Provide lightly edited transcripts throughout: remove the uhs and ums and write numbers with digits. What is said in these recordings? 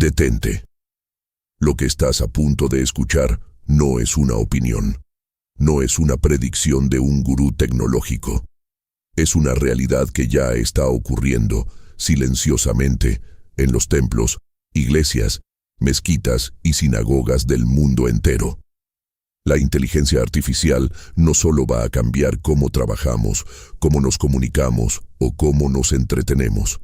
Detente. Lo que estás a punto de escuchar no es una opinión. No es una predicción de un gurú tecnológico. Es una realidad que ya está ocurriendo silenciosamente en los templos, iglesias, mezquitas y sinagogas del mundo entero. La inteligencia artificial no solo va a cambiar cómo trabajamos, cómo nos comunicamos o cómo nos entretenemos.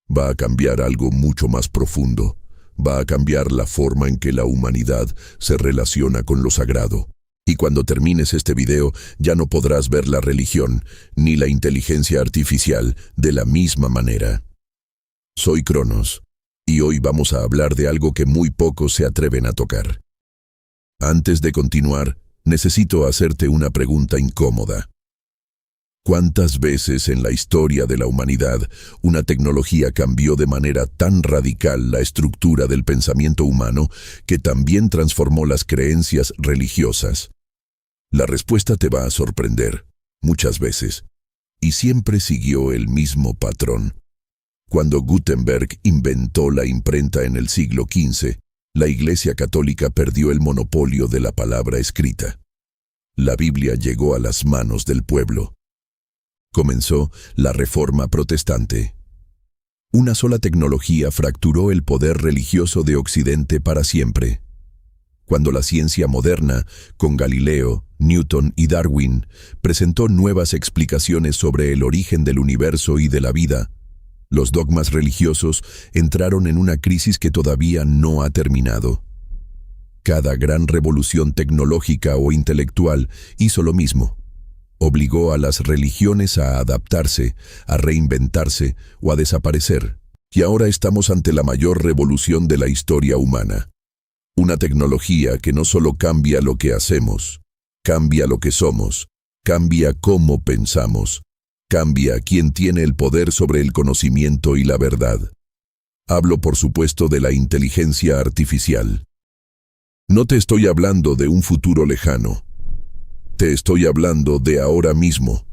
Va a cambiar algo mucho más profundo. Va a cambiar la forma en que la humanidad se relaciona con lo sagrado. Y cuando termines este video, ya no podrás ver la religión ni la inteligencia artificial de la misma manera. Soy Cronos, y hoy vamos a hablar de algo que muy pocos se atreven a tocar. Antes de continuar, necesito hacerte una pregunta incómoda. ¿Cuántas veces en la historia de la humanidad una tecnología cambió de manera tan radical la estructura del pensamiento humano que también transformó las creencias religiosas? La respuesta te va a sorprender, muchas veces, y siempre siguió el mismo patrón. Cuando Gutenberg inventó la imprenta en el siglo XV, la Iglesia Católica perdió el monopolio de la palabra escrita. La Biblia llegó a las manos del pueblo. Comenzó la Reforma Protestante. Una sola tecnología fracturó el poder religioso de Occidente para siempre. Cuando la ciencia moderna, con Galileo, Newton y Darwin, presentó nuevas explicaciones sobre el origen del universo y de la vida, los dogmas religiosos entraron en una crisis que todavía no ha terminado. Cada gran revolución tecnológica o intelectual hizo lo mismo. Obligó a las religiones a adaptarse, a reinventarse o a desaparecer. Y ahora estamos ante la mayor revolución de la historia humana. Una tecnología que no solo cambia lo que hacemos, cambia lo que somos, cambia cómo pensamos, cambia quién tiene el poder sobre el conocimiento y la verdad. Hablo, por supuesto, de la inteligencia artificial. No te estoy hablando de un futuro lejano. Te estoy hablando de ahora mismo.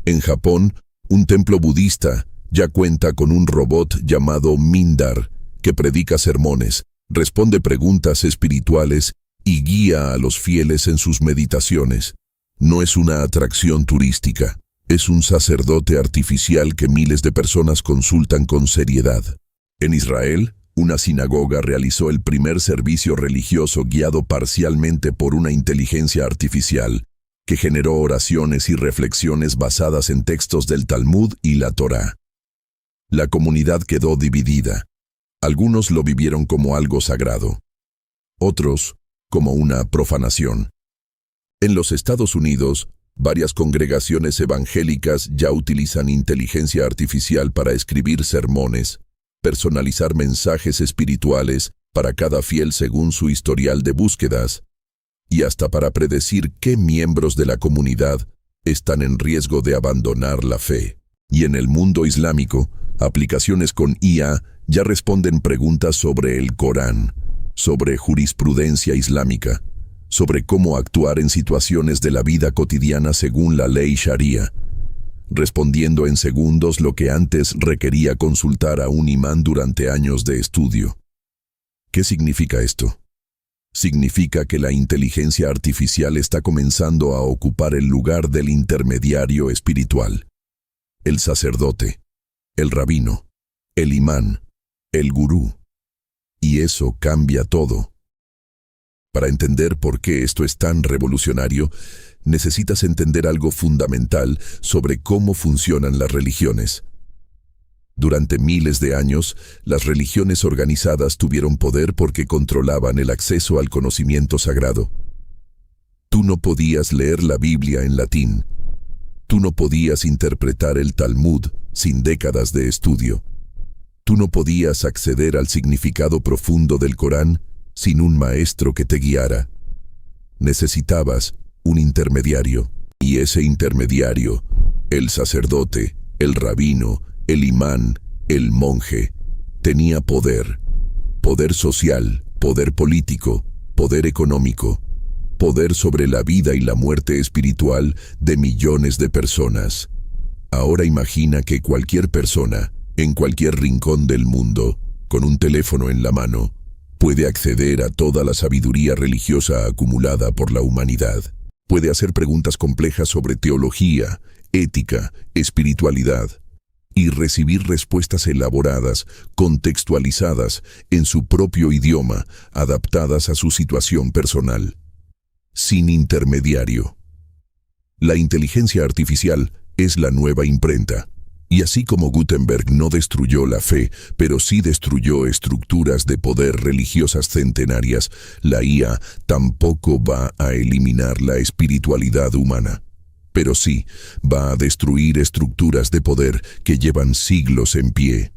En Japón, un templo budista ya cuenta con un robot llamado Mindar, que predica sermones, responde preguntas espirituales y guía a los fieles en sus meditaciones. No es una atracción turística, es un sacerdote artificial que miles de personas consultan con seriedad. En Israel, una sinagoga realizó el primer servicio religioso guiado parcialmente por una inteligencia artificial, que generó oraciones y reflexiones basadas en textos del Talmud y la Torá. La comunidad quedó dividida. Algunos lo vivieron como algo sagrado, otros como una profanación. En los Estados Unidos, varias congregaciones evangélicas ya utilizan inteligencia artificial para escribir sermones, personalizar mensajes espirituales para cada fiel según su historial de búsquedas, y hasta para predecir qué miembros de la comunidad están en riesgo de abandonar la fe. Y en el mundo islámico, aplicaciones con IA ya responden preguntas sobre el Corán, sobre jurisprudencia islámica, sobre cómo actuar en situaciones de la vida cotidiana según la ley Sharia, respondiendo en segundos lo que antes requería consultar a un imán durante años de estudio. ¿Qué significa esto? Significa que la inteligencia artificial está comenzando a ocupar el lugar del intermediario espiritual. El sacerdote, el rabino, el imán, el gurú. Y eso cambia todo. Para entender por qué esto es tan revolucionario, necesitas entender algo fundamental sobre cómo funcionan las religiones. Durante miles de años, las religiones organizadas tuvieron poder porque controlaban el acceso al conocimiento sagrado. Tú no podías leer la Biblia en latín. Tú no podías interpretar el Talmud sin décadas de estudio. Tú no podías acceder al significado profundo del Corán sin un maestro que te guiara. Necesitabas un intermediario, y ese intermediario, el sacerdote, el rabino, el imán, el monje, tenía poder. Poder social, poder político, poder económico, poder sobre la vida y la muerte espiritual de millones de personas. Ahora imagina que cualquier persona, en cualquier rincón del mundo, con un teléfono en la mano, puede acceder a toda la sabiduría religiosa acumulada por la humanidad. Puede hacer preguntas complejas sobre teología, ética, espiritualidad, y recibir respuestas elaboradas, contextualizadas, en su propio idioma, adaptadas a su situación personal. Sin intermediario. La inteligencia artificial es la nueva imprenta. Y así como Gutenberg no destruyó la fe, pero sí destruyó estructuras de poder religiosas centenarias, la IA tampoco va a eliminar la espiritualidad humana. Pero sí va a destruir estructuras de poder que llevan siglos en pie.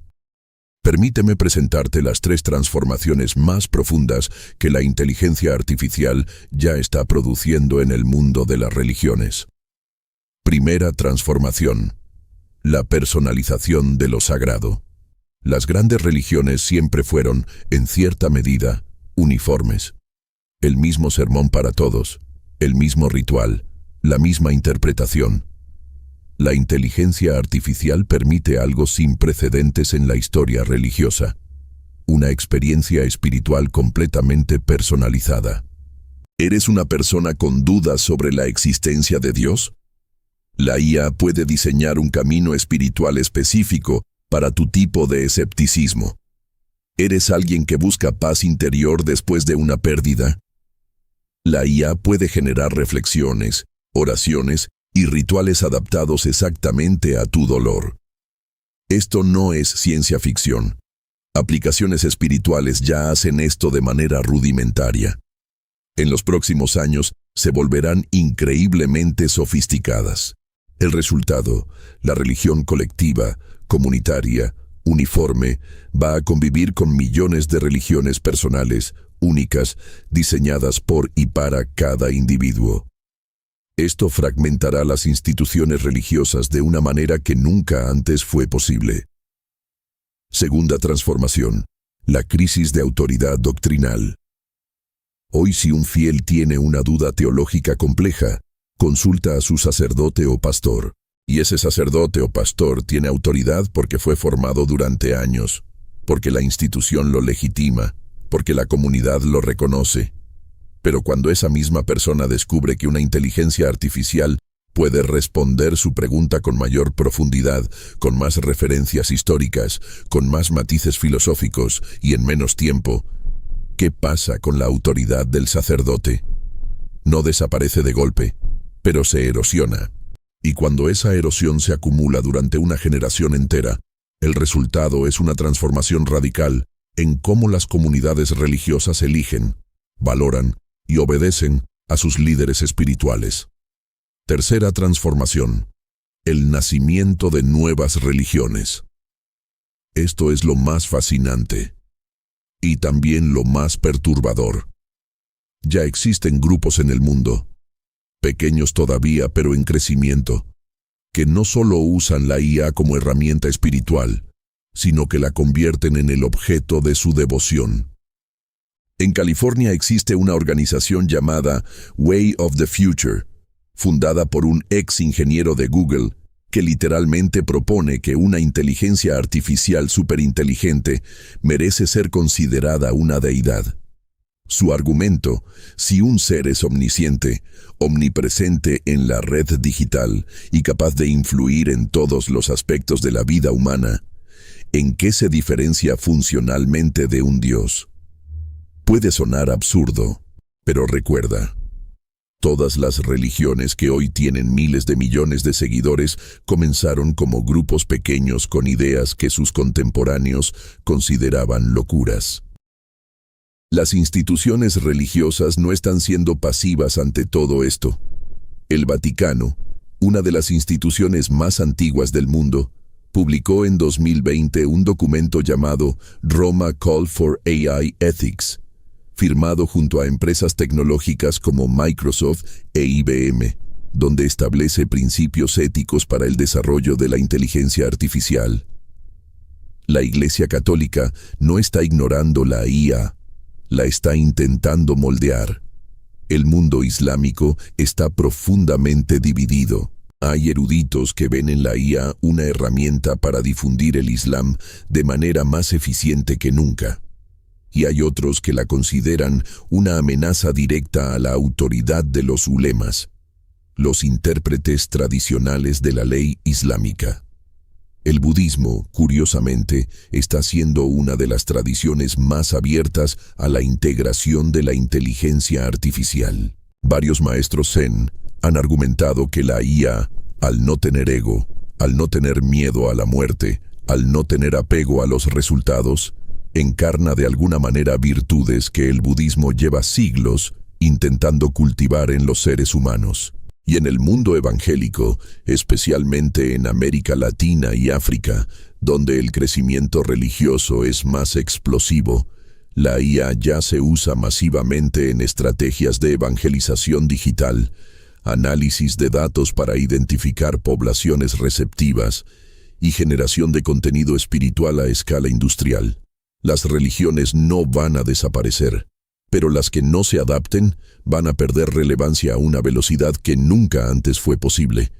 Permíteme presentarte las 3 transformaciones más profundas que la inteligencia artificial ya está produciendo en el mundo de las religiones. Primera transformación. La personalización de lo sagrado. Las grandes religiones siempre fueron, en cierta medida, uniformes. El mismo sermón para todos, el mismo ritual, la misma interpretación. La inteligencia artificial permite algo sin precedentes en la historia religiosa. Una experiencia espiritual completamente personalizada. ¿Eres una persona con dudas sobre la existencia de Dios? La IA puede diseñar un camino espiritual específico para tu tipo de escepticismo. ¿Eres alguien que busca paz interior después de una pérdida? La IA puede generar reflexiones, oraciones y rituales adaptados exactamente a tu dolor. Esto no es ciencia ficción. Aplicaciones espirituales ya hacen esto de manera rudimentaria. En los próximos años se volverán increíblemente sofisticadas. El resultado, la religión colectiva, comunitaria, uniforme, va a convivir con millones de religiones personales, únicas, diseñadas por y para cada individuo. Esto fragmentará las instituciones religiosas de una manera que nunca antes fue posible. Segunda transformación, la crisis de autoridad doctrinal. Hoy, si un fiel tiene una duda teológica compleja, consulta a su sacerdote o pastor, y ese sacerdote o pastor tiene autoridad porque fue formado durante años, porque la institución lo legitima, porque la comunidad lo reconoce. Pero cuando esa misma persona descubre que una inteligencia artificial puede responder su pregunta con mayor profundidad, con más referencias históricas, con más matices filosóficos y en menos tiempo, ¿qué pasa con la autoridad del sacerdote? No desaparece de golpe, pero se erosiona. Y cuando esa erosión se acumula durante una generación entera, el resultado es una transformación radical en cómo las comunidades religiosas eligen, valoran y obedecen a sus líderes espirituales. Tercera transformación. El nacimiento de nuevas religiones. Esto es lo más fascinante y también lo más perturbador. Ya existen grupos en el mundo, pequeños todavía pero en crecimiento, que no solo usan la IA como herramienta espiritual, sino que la convierten en el objeto de su devoción. En California existe una organización llamada Way of the Future, fundada por un ex ingeniero de Google, que literalmente propone que una inteligencia artificial superinteligente merece ser considerada una deidad. Su argumento, si un ser es omnisciente, omnipresente en la red digital y capaz de influir en todos los aspectos de la vida humana, ¿en qué se diferencia funcionalmente de un Dios? Puede sonar absurdo, pero recuerda, todas las religiones que hoy tienen miles de millones de seguidores comenzaron como grupos pequeños con ideas que sus contemporáneos consideraban locuras. Las instituciones religiosas no están siendo pasivas ante todo esto. El Vaticano, una de las instituciones más antiguas del mundo, publicó en 2020 un documento llamado Roma Call for AI Ethics, firmado junto a empresas tecnológicas como Microsoft e IBM, donde establece principios éticos para el desarrollo de la inteligencia artificial. La Iglesia Católica no está ignorando la IA, la está intentando moldear. El mundo islámico está profundamente dividido. Hay eruditos que ven en la IA una herramienta para difundir el Islam de manera más eficiente que nunca. Y hay otros que la consideran una amenaza directa a la autoridad de los ulemas, los intérpretes tradicionales de la ley islámica. El budismo, curiosamente, está siendo una de las tradiciones más abiertas a la integración de la inteligencia artificial. Varios maestros zen han argumentado que la IA, al no tener ego, al no tener miedo a la muerte, al no tener apego a los resultados, encarna de alguna manera virtudes que el budismo lleva siglos intentando cultivar en los seres humanos. Y en el mundo evangélico, especialmente en América Latina y África, donde el crecimiento religioso es más explosivo, la IA ya se usa masivamente en estrategias de evangelización digital, análisis de datos para identificar poblaciones receptivas y generación de contenido espiritual a escala industrial. Las religiones no van a desaparecer, pero las que no se adapten van a perder relevancia a una velocidad que nunca antes fue posible.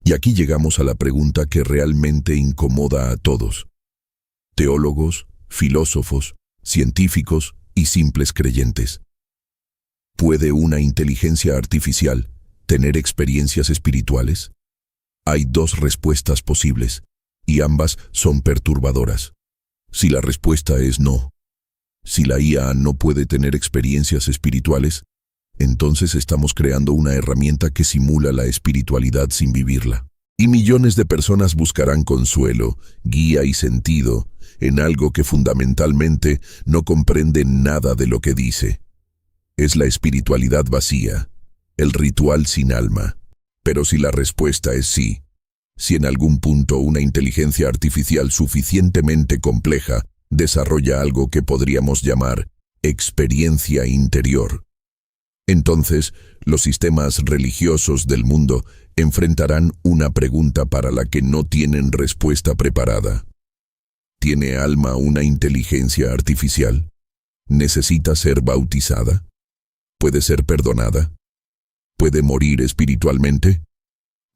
Y aquí llegamos a la pregunta que realmente incomoda a todos. Teólogos, filósofos, científicos y simples creyentes. ¿Puede una inteligencia artificial tener experiencias espirituales? Hay dos respuestas posibles, y ambas son perturbadoras. Si la respuesta es no, si la IA no puede tener experiencias espirituales, entonces estamos creando una herramienta que simula la espiritualidad sin vivirla. Y millones de personas buscarán consuelo, guía y sentido en algo que fundamentalmente no comprende nada de lo que dice. Es la espiritualidad vacía, el ritual sin alma. Pero si la respuesta es sí, si en algún punto una inteligencia artificial suficientemente compleja desarrolla algo que podríamos llamar experiencia interior, entonces los sistemas religiosos del mundo enfrentarán una pregunta para la que no tienen respuesta preparada. ¿Tiene alma una inteligencia artificial? ¿Necesita ser bautizada? ¿Puede ser perdonada? ¿Puede morir espiritualmente?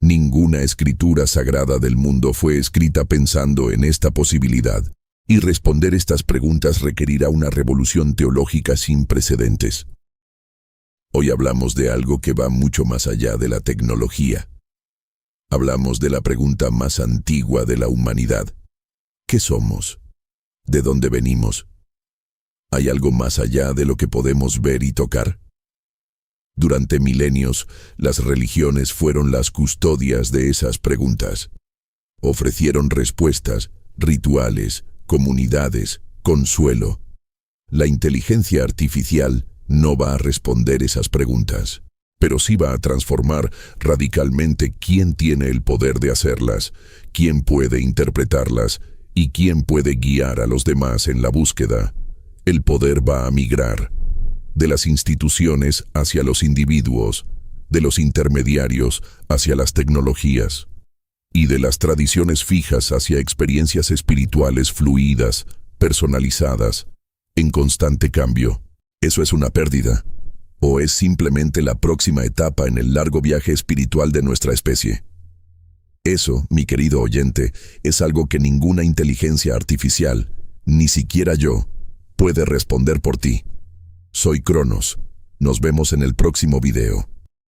Ninguna escritura sagrada del mundo fue escrita pensando en esta posibilidad, y responder estas preguntas requerirá una revolución teológica sin precedentes. Hoy hablamos de algo que va mucho más allá de la tecnología. Hablamos de la pregunta más antigua de la humanidad. ¿Qué somos? ¿De dónde venimos? ¿Hay algo más allá de lo que podemos ver y tocar? Durante milenios, las religiones fueron las custodias de esas preguntas. Ofrecieron respuestas, rituales, comunidades, consuelo. La inteligencia artificial no va a responder esas preguntas, pero sí va a transformar radicalmente quién tiene el poder de hacerlas, quién puede interpretarlas y quién puede guiar a los demás en la búsqueda. El poder va a migrar de las instituciones hacia los individuos, de los intermediarios hacia las tecnologías, y de las tradiciones fijas hacia experiencias espirituales fluidas, personalizadas, en constante cambio. ¿Eso es una pérdida? ¿O es simplemente la próxima etapa en el largo viaje espiritual de nuestra especie? Eso, mi querido oyente, es algo que ninguna inteligencia artificial, ni siquiera yo, puede responder por ti. Soy Cronos. Nos vemos en el próximo video.